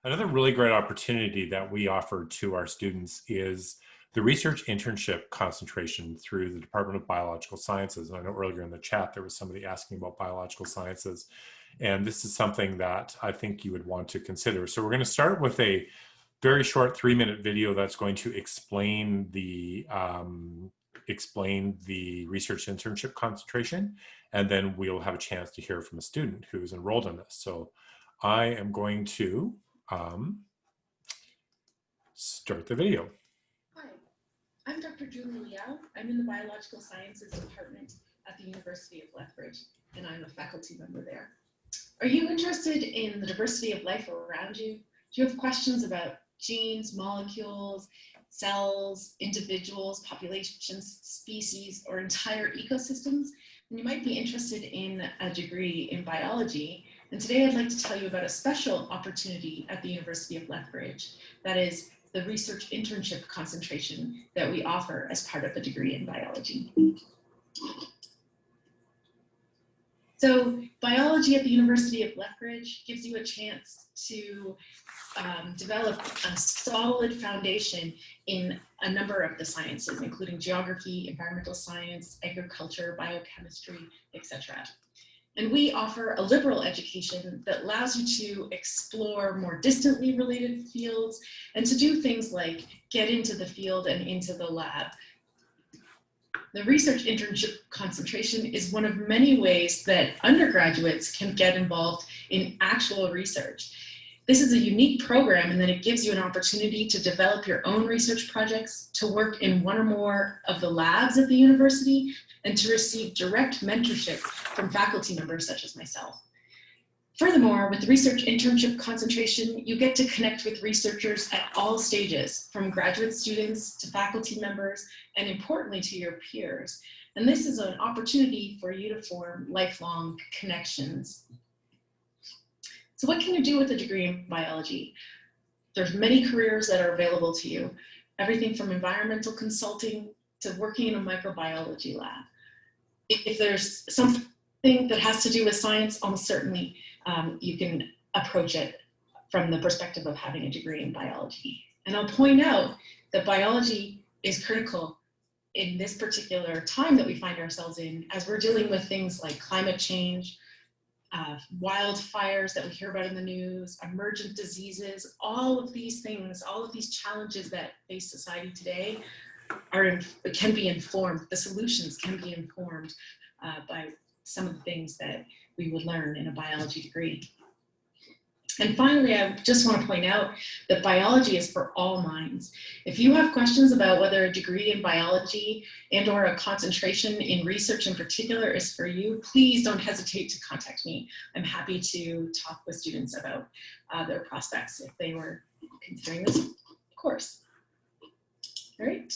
Another really great opportunity that we offer to our students is the Research Internship Concentration through the Department of Biological Sciences. And I know earlier in the chat, there was somebody asking about biological sciences. And this is something that I think you would want to consider. So we're going to start with a very short 3-minute video that's going to explain the Research Internship Concentration. And then we'll have a chance to hear from a student who is enrolled in this. So I am going to start the video. Hi, I'm Dr. Julie Liao. I'm in the Biological Sciences Department at the University of Lethbridge, and I'm a faculty member there. Are you interested in the diversity of life around you? Do you have questions about genes, molecules, cells, individuals, populations, species, or entire ecosystems? And you might be interested in a degree in biology. And today I'd like to tell you about a special opportunity at the University of Lethbridge, that is the Research Internship Concentration that we offer as part of a degree in biology. So biology at the University of Lethbridge gives you a chance to develop a solid foundation in a number of the sciences, including geography, environmental science, agriculture, biochemistry, etc. And we offer a liberal education that allows you to explore more distantly related fields and to do things like get into the field and into the lab. The Research Internship Concentration is one of many ways that undergraduates can get involved in actual research. This is a unique program in that it gives you an opportunity to develop your own research projects, to work in one or more of the labs at the university, and to receive direct mentorship from faculty members such as myself. Furthermore, with the Research Internship Concentration, you get to connect with researchers at all stages, from graduate students to faculty members, and importantly to your peers. And this is an opportunity for you to form lifelong connections. So what can you do with a degree in biology? There's many careers that are available to you, everything from environmental consulting to working in a microbiology lab. If there's something that has to do with science, almost certainly you can approach it from the perspective of having a degree in biology. And I'll point out that biology is critical in this particular time that we find ourselves in, as we're dealing with things like climate change, wildfires that we hear about in the news, emergent diseases, all of these things, all of these challenges that face society today can be informed, the solutions can be informed by some of the things that we would learn in a biology degree. And finally, I just want to point out that biology is for all minds. If you have questions about whether a degree in biology and/or a concentration in research in particular is for you, please don't hesitate to contact me. I'm happy to talk with students about their prospects if they were considering this course. All right.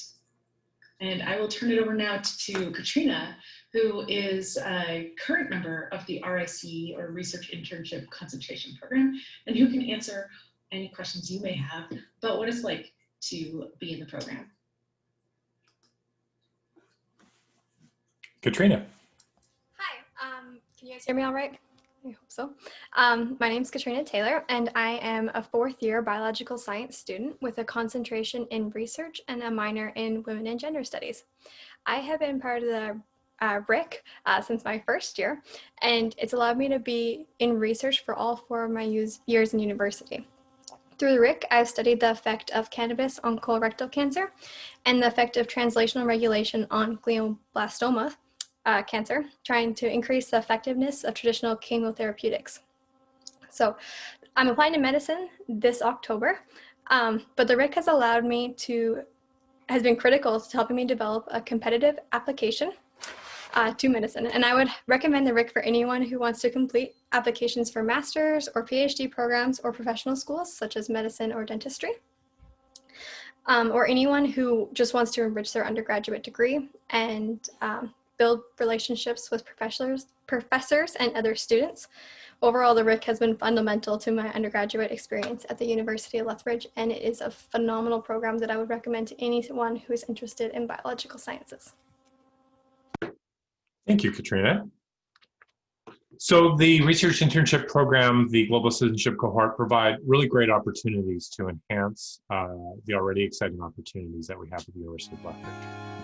And I will turn it over now to Katrina, who is a current member of the RIC, or Research Internship Concentration Program, and who can answer any questions you may have about what it's like to be in the program. Katrina. Hi, can you guys hear me all right? I hope so. My name is Katrina Taylor, and I am a 4th-year biological science student with a concentration in research and a minor in women and gender studies. I have been part of the RIC since my 1st year, and it's allowed me to be in research for all 4 of my years in university. Through the RIC, I've studied the effect of cannabis on colorectal cancer and the effect of translational regulation on glioblastoma cancer, trying to increase the effectiveness of traditional chemotherapeutics. So I'm applying to medicine this October, but the RIC has been critical to helping me develop a competitive application to medicine. And I would recommend the RIC for anyone who wants to complete applications for master's or PhD programs or professional schools such as medicine or dentistry, or anyone who just wants to enrich their undergraduate degree and build relationships with professors and other students. Overall, the RIC has been fundamental to my undergraduate experience at the University of Lethbridge, and it is a phenomenal program that I would recommend to anyone who is interested in biological sciences. Thank you, Katrina. So the research internship program, the global citizenship cohort provide really great opportunities to enhance the already exciting opportunities that we have at the University of Lethbridge.